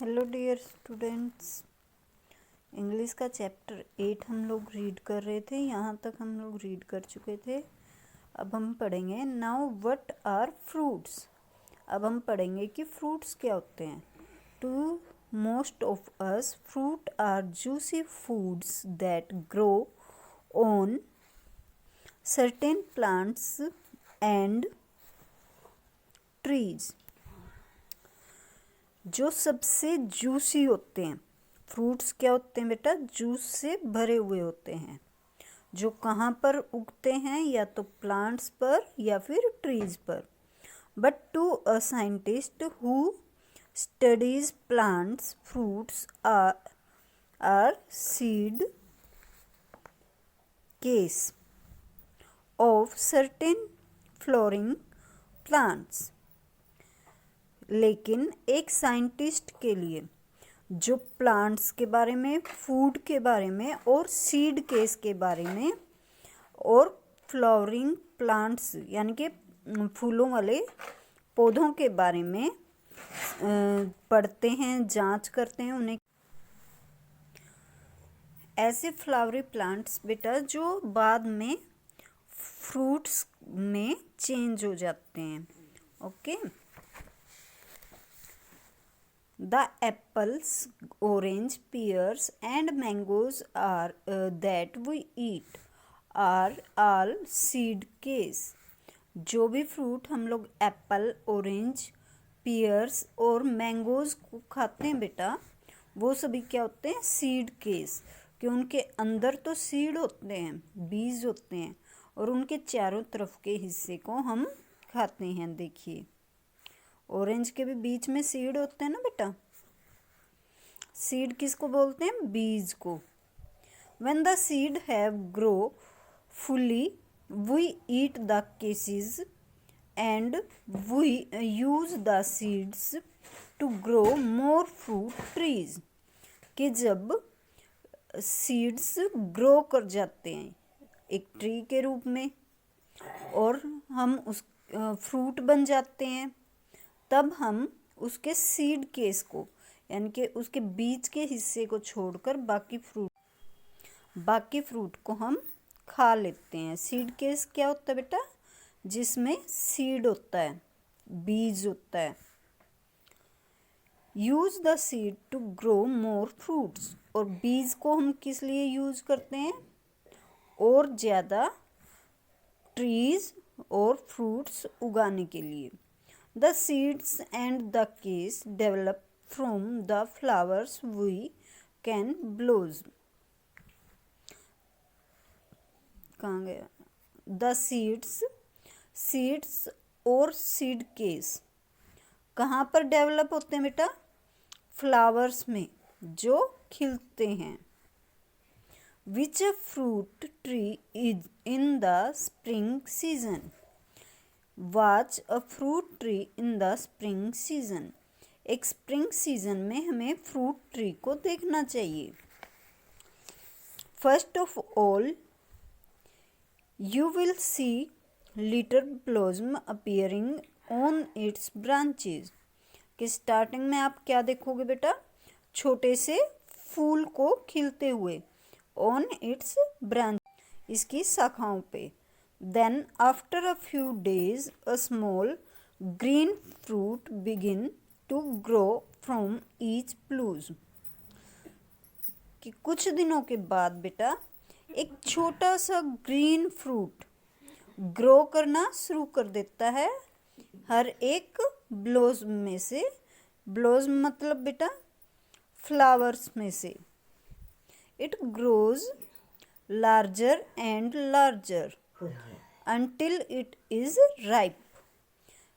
Hello dear students, English का chapter 8 हम लोग रीड कर रहे थे। यहाँ तक हम लोग रीड कर चुके थे। अब हम पढ़ेंगे नाउ व्हाट आर फ्रूट्स। अब हम पढ़ेंगे कि फ्रूट्स क्या होते हैं। To most of us fruit are juicy foods that grow on certain plants and trees. जो सबसे जूसी होते हैं, फ्रूट्स क्या होते हैं बेटा? जूस से भरे हुए होते हैं। जो कहाँ पर उगते हैं? या तो प्लांट्स पर या फिर ट्रीज पर। But to a scientist who studies plants fruits are seed cases of certain flowering plants. लेकिन एक साइंटिस्ट के लिए जो प्लांट्स के बारे में, फूड के बारे में और सीड केस के बारे में और फ्लावरिंग प्लांट्स यानी कि फूलों वाले पौधों के बारे में पढ़ते हैं, जांच करते हैं उन्हें। ऐसे फ्लावरी प्लांट्स बेटा जो बाद में फ्रूट्स में चेंज हो जाते हैं। Okay. The apples, orange, pears and mangoes that we eat are all seed case। जो भी फ्रूट हम लोग एप्पल, ऑरेंज, पियर्स और मैंगोज को खाते हैं बेटा, वो सभी क्या होते हैं? Seed case. कि उनके अंदर तो सीड होते हैं, बीज होते हैं, और उनके चारों तरफ के हिस्से को हम खाते हैं। देखिए, ऑरेंज के भी बीच में सीड होते हैं ना बेटा। सीड किसको बोलते हैं? बीज को। When the seed have grow fully, we eat the cases and we use the seeds to grow more fruit trees। कि जब सीड्स ग्रो कर जाते हैं एक ट्री के रूप में और हम उस फ्रूट बन जाते हैं, तब हम उसके सीड केस को यानी कि उसके बीज के हिस्से को छोड़कर बाकी फ्रूट को हम खा लेते हैं। सीड केस क्या होता है बेटा? जिसमें सीड होता है, बीज होता है। Use the seed to grow more fruits. और बीज को हम किस लिए यूज करते हैं? और ज़्यादा ट्रीज और फ्रूट्स उगाने के लिए। The seeds and the case develop from the flowers we can blossom। कहाँ गया? the seeds और seed case कहाँ पर डेवलप होते हैं बेटा? फ्लावर्स में जो खिलते हैं। Which a fruit tree is in the spring season? Watch a fruit tree in the spring season। एक स्प्रिंग सीजन में हमें फ्रूट ट्री को देखना चाहिए। First of all you will see little blossom appearing on it's branches. कि starting में आप क्या देखोगे बेटा? छोटे से फूल को खिलते हुए ऑन इट्स ब्रांच, इसकी शाखाओं पे। Then after a few days a small green fruit begin to grow from each blooms. कि कुछ दिनों के बाद बेटा एक छोटा सा ग्रीन फ्रूट ग्रो करना शुरू कर देता है हर एक ब्लोज में से। ब्लोज मतलब बेटा फ्लावर्स में से। It grows larger and larger until it is ripe.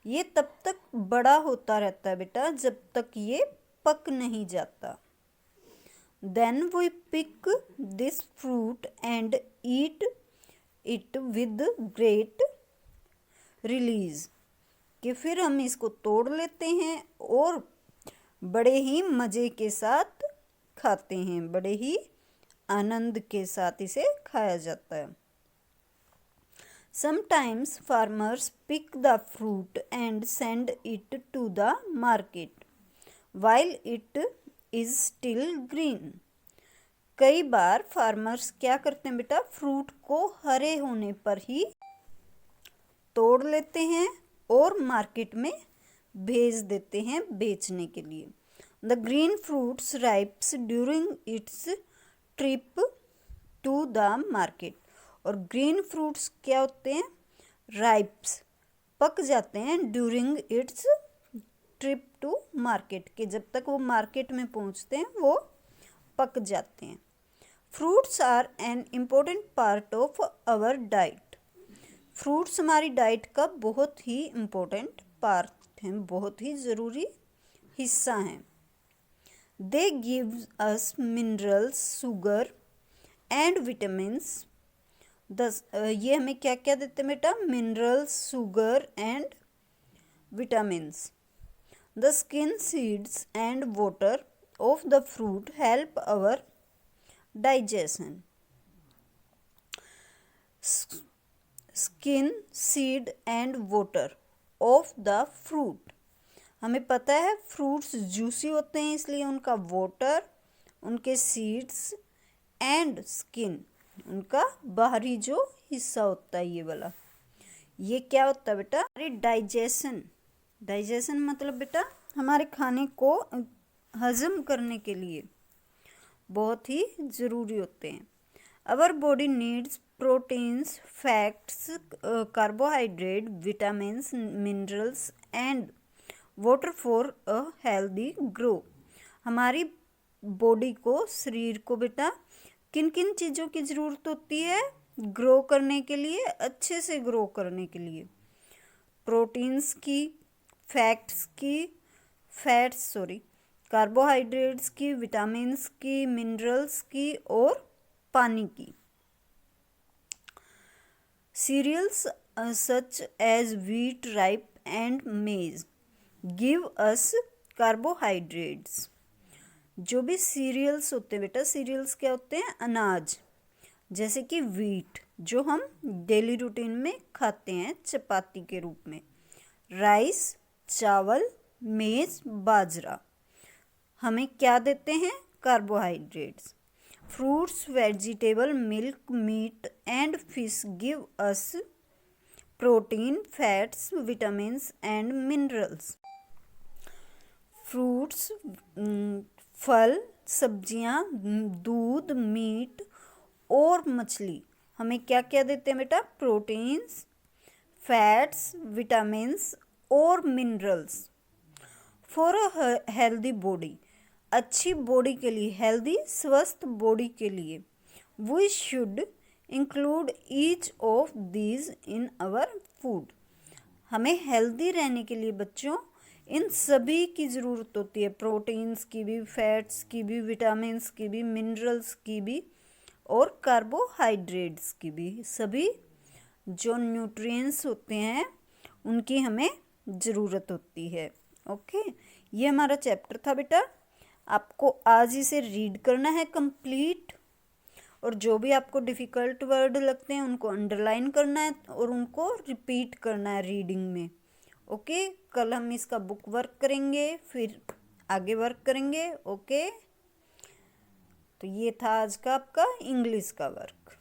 ये तब तक बड़ा होता रहता है बेटा जब तक ये पक नहीं जाता। Then we pick this fruit and eat it with great relish. कि फिर हम इसको तोड़ लेते हैं और बड़े ही मज़े के साथ खाते हैं, बड़े ही आनंद के साथ इसे खाया जाता है। Sometimes farmers pick the fruit and send it to the market, while it is still green. कई बार फार्मर्स क्या करते हैं बेटा, फ्रूट को हरे होने पर ही तोड़ लेते हैं और मार्केट में भेज देते हैं बेचने के लिए. The green fruits ripes during its trip to the market. और ग्रीन फ्रूट्स क्या होते हैं, राइप्स, पक जाते हैं during its trip to market, के जब तक वो मार्केट में पहुंचते हैं वो पक जाते हैं. Fruits are an important part of our diet. Fruits हमारी डाइट का बहुत ही इम्पोर्टेंट पार्ट हैं, बहुत ही ज़रूरी हिस्सा हैं. They give us minerals, sugar and vitamins. ये हमें क्या क्या देते हैं बेटा, minerals, sugar and vitamins. The skin, seeds and water of the fruit help our digestion. Skin, seed and water of the fruit. हमें पता है फ्रूट्स जूसी होते हैं, इसलिए उनका वाटर, उनके सीड्स एंड स्किन, उनका बाहरी जो हिस्सा होता है ये वाला, ये क्या होता है बेटा, हमारी डाइजेशन. डाइजेशन मतलब बेटा हमारे खाने को हजम करने के लिए बहुत ही ज़रूरी होते हैं. Our body needs proteins, fats, carbohydrate, vitamins, minerals and water for a healthy grow. हमारी बॉडी को, शरीर को बेटा किन किन चीज़ों की ज़रूरत होती है ग्रो करने के लिए, अच्छे से ग्रो करने के लिए? प्रोटीन्स की, कार्बोहाइड्रेट्स की, विटामिन्स की, मिनरल्स की और पानी की. Cereals such as wheat, rice and maize give us carbohydrates. जो भी सीरियल्स होते हैं बेटा, सीरियल्स क्या होते हैं, अनाज, जैसे कि व्हीट जो हम डेली रूटीन में खाते हैं चपाती के रूप में, राइस चावल, मेज बाजरा, हमें क्या देते हैं, carbohydrates. Fruits, vegetable, milk, meat and fish give us protein, fats, vitamins and minerals. Fruits, फल, सब्जियां, दूध, मीट और मछली हमें क्या क्या देते हैं बेटा, प्रोटीन्स, फैट्स, विटामिन्स और minerals. For a healthy body, अच्छी बॉडी के लिए, हेल्दी स्वस्थ बॉडी के लिए, we should include each of these in our food. हमें हेल्दी रहने के लिए बच्चों इन सभी की ज़रूरत होती है, प्रोटीन्स की भी, फैट्स की भी, विटामिन्स की भी, मिनरल्स की भी और कार्बोहाइड्रेट्स की भी. सभी जो न्यूट्रिएंट्स होते हैं उनकी हमें ज़रूरत होती है. ओके, ये हमारा चैप्टर था बेटा. आपको आज इसे रीड करना है कंप्लीट, और जो भी आपको डिफ़िकल्ट वर्ड लगते हैं उनको अंडरलाइन करना है और उनको रिपीट करना है रीडिंग में. ओके, कल हम इसका बुक वर्क करेंगे, फिर आगे वर्क करेंगे. ओके, तो ये था आज का आपका इंग्लिश का वर्क.